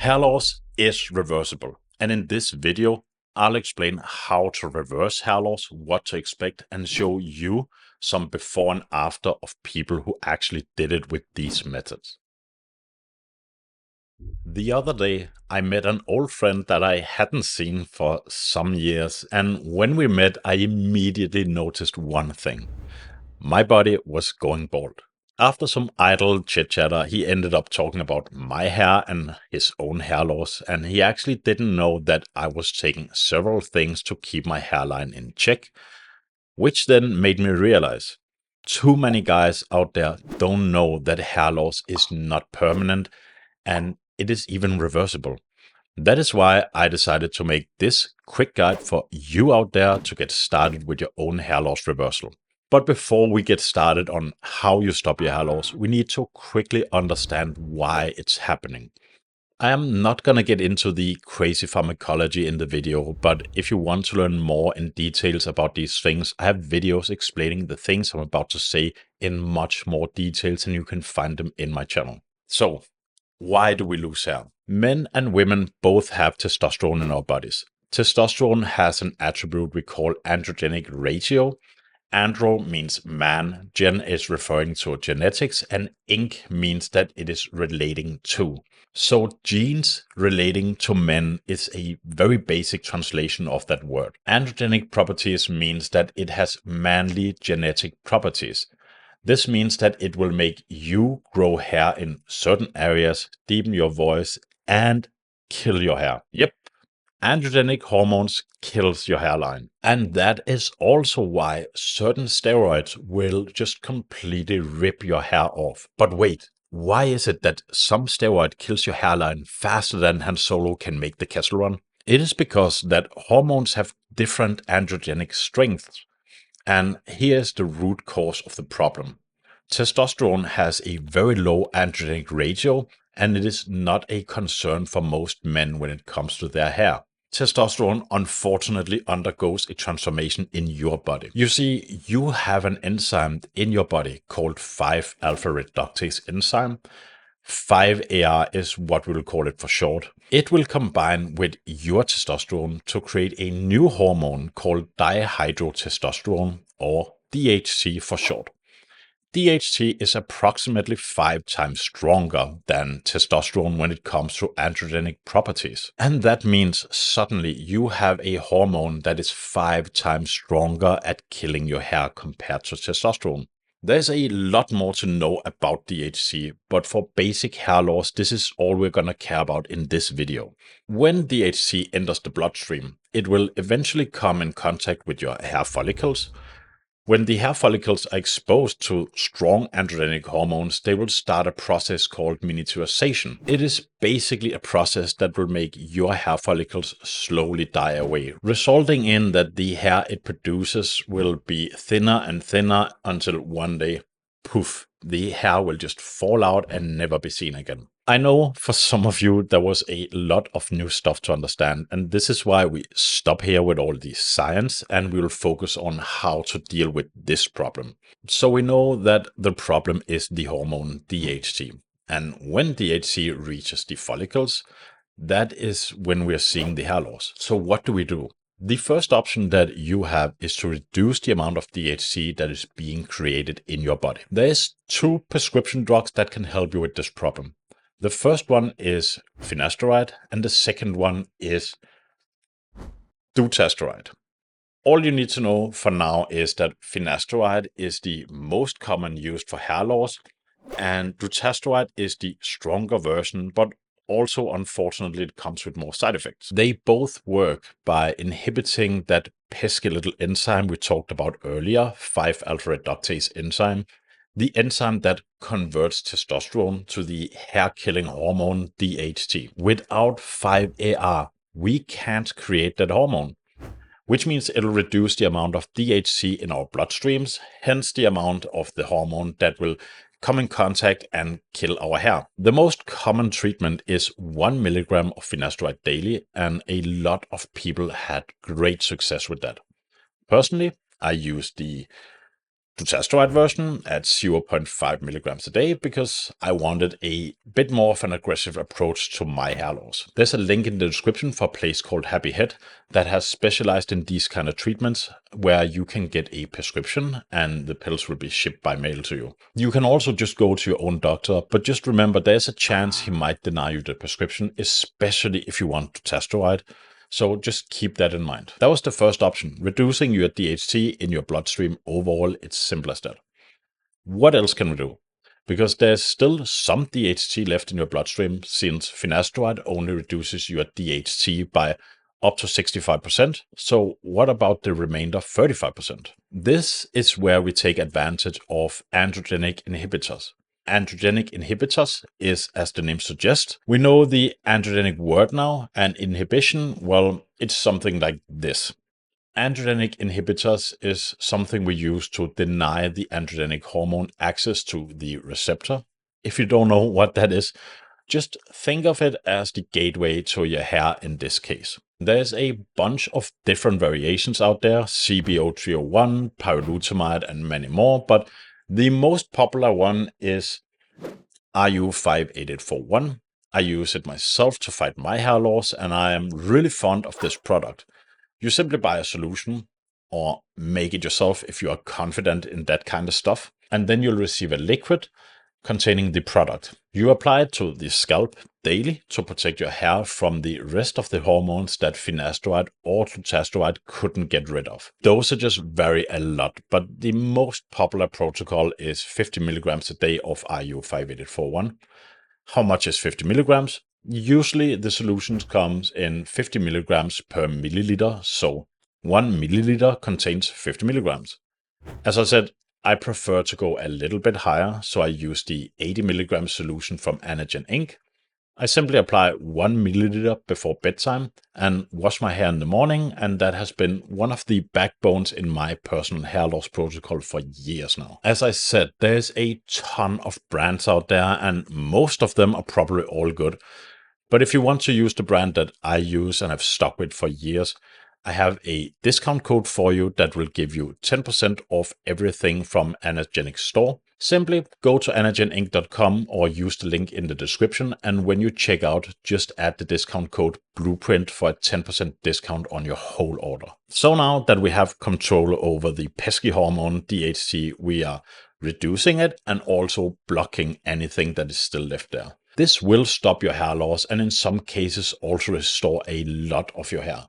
Hair loss is reversible, and in this video, I'll explain how to reverse hair loss, what to expect, and show you some before and after of people who actually did it with these methods. The other day, I met an old friend that I hadn't seen for some years, and when we met, I immediately noticed one thing. My body was going bald. After some idle chit-chatter, he ended up talking about my hair and his own hair loss, and he actually didn't know that I was taking several things to keep my hairline in check, which then made me realize too many guys out there don't know that hair loss is not permanent and it is even reversible. That is why I decided to make this quick guide for you out there to get started with your own hair loss reversal. But before we get started on how you stop your hair loss, we need to quickly understand why it's happening. I am not going to get into the crazy pharmacology in the video, but if you want to learn more in details about these things, I have videos explaining the things I'm about to say in much more details, and you can find them in my channel. So, why do we lose hair? Men and women both have testosterone in our bodies. Testosterone has an attribute we call androgenic ratio. Andro means man, gen is referring to genetics, and ink means that it is relating to. So genes relating to men is a very basic translation of that word. Androgenic properties means that it has manly genetic properties. This means that it will make you grow hair in certain areas, deepen your voice, and kill your hair. Yep. Androgenic hormones kills your hairline. And that is also why certain steroids will just completely rip your hair off. But wait, why is it that some steroid kills your hairline faster than Han Solo can make the Kessel Run? It is because that hormones have different androgenic strengths. And here's the root cause of the problem. Testosterone has a very low androgenic ratio, and it is not a concern for most men when it comes to their hair. Testosterone unfortunately undergoes a transformation in your body. You see, you have an enzyme in your body called 5-alpha reductase enzyme. 5-AR is what we'll call it for short. It will combine with your testosterone to create a new hormone called dihydrotestosterone, or DHT for short. DHT is approximately 5 times stronger than testosterone when it comes to androgenic properties. And that means suddenly you have a hormone that is 5 times stronger at killing your hair compared to testosterone. There's a lot more to know about DHT, but for basic hair loss, this is all we're gonna care about in this video. When DHT enters the bloodstream, it will eventually come in contact with your hair follicles. When the hair follicles are exposed to strong androgenic hormones, they will start a process called miniaturization. It is basically a process that will make your hair follicles slowly die away, resulting in that the hair it produces will be thinner and thinner until one day, poof, the hair will just fall out and never be seen again. I know for some of you there was a lot of new stuff to understand, and this is why we stop here with all the science and we will focus on how to deal with this problem. So we know that the problem is the hormone DHT, and when DHT reaches the follicles, that is when we're seeing the hair loss. So what do we do? The first option that you have is to reduce the amount of DHT that is being created in your body. There's 2 prescription drugs that can help you with this problem. The first one is Finasteride, and the second one is dutasteride. All you need to know for now is that Finasteride is the most common used for hair loss, and dutasteride is the stronger version, but also unfortunately it comes with more side effects. They both work by inhibiting that pesky little enzyme we talked about earlier, 5-alpha reductase enzyme. The enzyme that converts testosterone to the hair-killing hormone DHT. Without 5-AR, we can't create that hormone, which means it'll reduce the amount of DHT in our bloodstreams, hence the amount of the hormone that will come in contact and kill our hair. The most common treatment is 1 milligram of finasteride daily, and a lot of people had great success with that. Personally, I use the dutasteride version at 0.5 milligrams a day because I wanted a bit more of an aggressive approach to my hair loss. There's a link in the description for a place called Happy Head that has specialized in these kind of treatments where you can get a prescription and the pills will be shipped by mail to you. You can also just go to your own doctor, but just remember there's a chance he might deny you the prescription, especially if you want dutasteride. So just keep that in mind. That was the first option, reducing your DHT in your bloodstream. Overall, it's simple as that. What else can we do? Because there's still some DHT left in your bloodstream, since finasteride only reduces your DHT by up to 65%. So what about the remainder 35%? This is where we take advantage of androgenic inhibitors. Androgenic inhibitors is, as the name suggests, we know the androgenic word now, and inhibition, well, it's something like this. Androgenic inhibitors is something we use to deny the androgenic hormone access to the receptor. If you don't know what that is, just think of it as the gateway to your hair in this case. There's a bunch of different variations out there, CBO301, pyrilutamide, and many more, but the most popular one is RU58841. I use it myself to fight my hair loss, and I am really fond of this product. You simply buy a solution or make it yourself if you are confident in that kind of stuff, and then you'll receive a liquid containing the product. You apply it to the scalp daily to protect your hair from the rest of the hormones that finasteride or dutasteride couldn't get rid of. Dosages vary a lot, but the most popular protocol is 50 milligrams a day of RU58841. How much is 50 milligrams? Usually the solution comes in 50 milligrams per milliliter, so 1 milliliter contains 50 milligrams. As I said, I prefer to go a little bit higher, so I use the 80 milligram solution from Androgenic. I simply apply 1 milliliter before bedtime and wash my hair in the morning, and that has been one of the backbones in my personal hair loss protocol for years now. As I said, there's a ton of brands out there, and most of them are probably all good. But if you want to use the brand that I use and have stuck with for years, I have a discount code for you that will give you 10% off everything from Androgenic store. Simply go to androgenic.com or use the link in the description, and when you check out, just add the discount code Blueprint for a 10% discount on your whole order. So now that we have control over the pesky hormone DHT, we are reducing it and also blocking anything that is still left there. This will stop your hair loss and in some cases also restore a lot of your hair.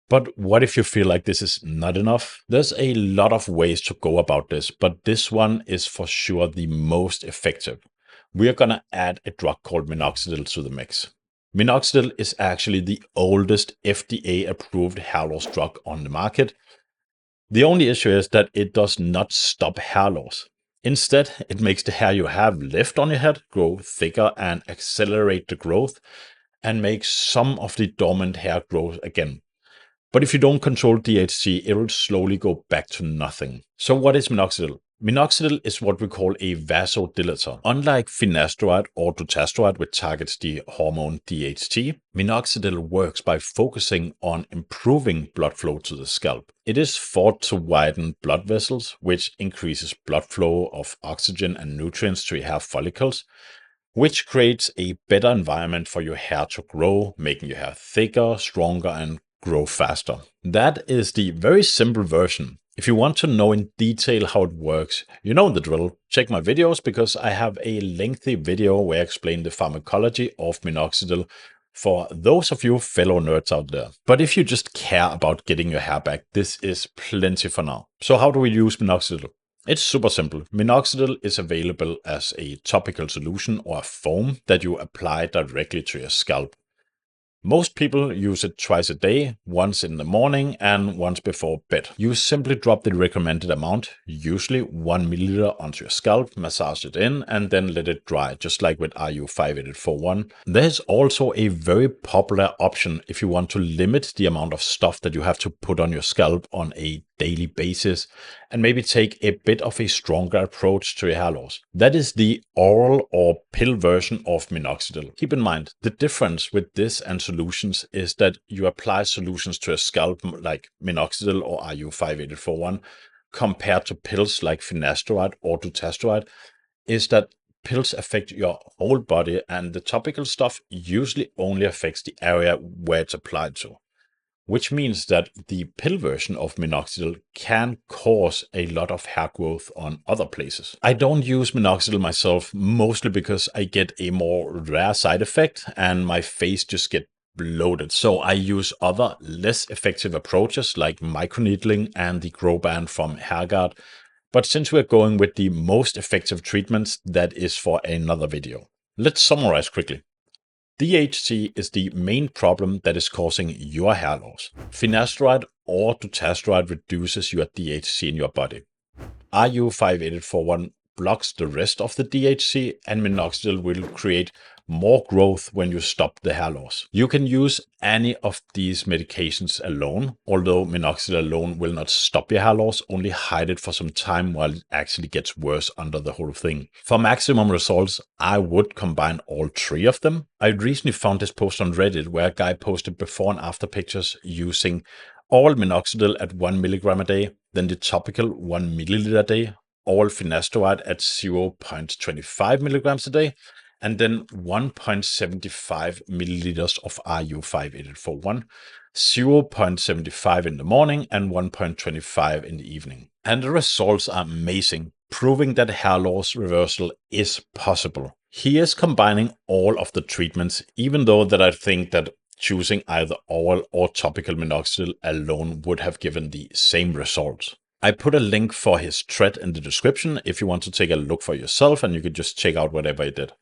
But what if you feel like this is not enough? There's a lot of ways to go about this, but this one is for sure the most effective. We are going to add a drug called Minoxidil to the mix. Minoxidil is actually the oldest FDA-approved hair loss drug on the market. The only issue is that it does not stop hair loss. Instead, it makes the hair you have left on your head grow thicker and accelerate the growth and makes some of the dormant hair grow again. But if you don't control DHT, it will slowly go back to nothing. So what is Minoxidil? Minoxidil is what we call a vasodilator. Unlike finasteride or dutasteride, which targets the hormone DHT, Minoxidil works by focusing on improving blood flow to the scalp. It is thought to widen blood vessels, which increases blood flow of oxygen and nutrients to your hair follicles, which creates a better environment for your hair to grow, making your hair thicker, stronger, and grow faster. That is the very simple version. If you want to know in detail how it works, you know the drill. Check my videos because I have a lengthy video where I explain the pharmacology of Minoxidil for those of you fellow nerds out there. But if you just care about getting your hair back, this is plenty for now. So how do we use Minoxidil? It's super simple. Minoxidil is available as a topical solution or a foam that you apply directly to your scalp. Most people use it twice a day, once in the morning and once before bed. You simply drop the recommended amount, usually 1 milliliter, onto your scalp, massage it in, and then let it dry, just like with RU58841. There's also a very popular option if you want to limit the amount of stuff that you have to put on your scalp on a daily basis and maybe take a bit of a stronger approach to your hair loss. That is the oral or pill version of Minoxidil. Keep in mind, the difference with this and solutions is that you apply solutions to a scalp like Minoxidil or RU58841 compared to pills like finasteride or dutasteride is that pills affect your whole body, and the topical stuff usually only affects the area where it's applied to, which means that the pill version of minoxidil can cause a lot of hair growth on other places. I don't use minoxidil myself, mostly because I get a more rare side effect and my face just gets bloated. So I use other less effective approaches like microneedling and the grow band from HairGuard. But since we're going with the most effective treatments, that is for another video. Let's summarize quickly. DHC is the main problem that is causing your hair loss. Finasteride or dutasteride reduces your DHC in your body. RU58841 blocks the rest of the DHC, and minoxidil will create more growth when you stop the hair loss. You can use any of these medications alone, although minoxidil alone will not stop your hair loss, only hide it for some time while it actually gets worse under the whole thing. For maximum results, I would combine all three of them. I recently found this post on Reddit where a guy posted before and after pictures using all minoxidil at 1 milligram a day, then the topical 1 milliliter a day, all finasteride at 0.25 milligrams a day, and then 1.75 milliliters of RU58841, 0.75 in the morning and 1.25 in the evening. And the results are amazing, proving that hair loss reversal is possible. He is combining all of the treatments, even though that I think that choosing either oral or topical minoxidil alone would have given the same results. I put a link for his thread in the description if you want to take a look for yourself, and you can just check out whatever he did.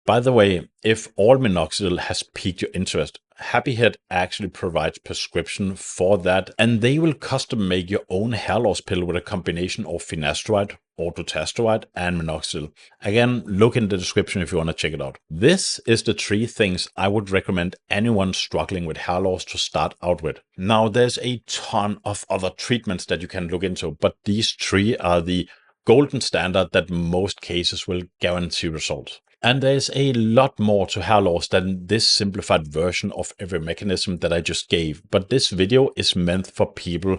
By the way, if all minoxidil has piqued your interest, Happyhead actually provides prescription for that, and they will custom make your own hair loss pill with a combination of finasteride or dutasteride and minoxidil. Again, look in the description if you want to check it out. This is the 3 things I would recommend anyone struggling with hair loss to start out with. Now, there's a ton of other treatments that you can look into, but these 3 are the golden standard that most cases will guarantee results. And there's a lot more to hair loss than this simplified version of every mechanism that I just gave, but this video is meant for people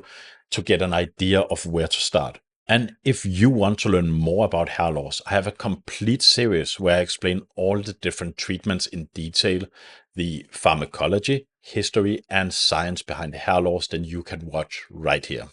to get an idea of where to start. And if you want to learn more about hair loss, I have a complete series where I explain all the different treatments in detail, the pharmacology, history, and science behind hair loss that you can watch right here.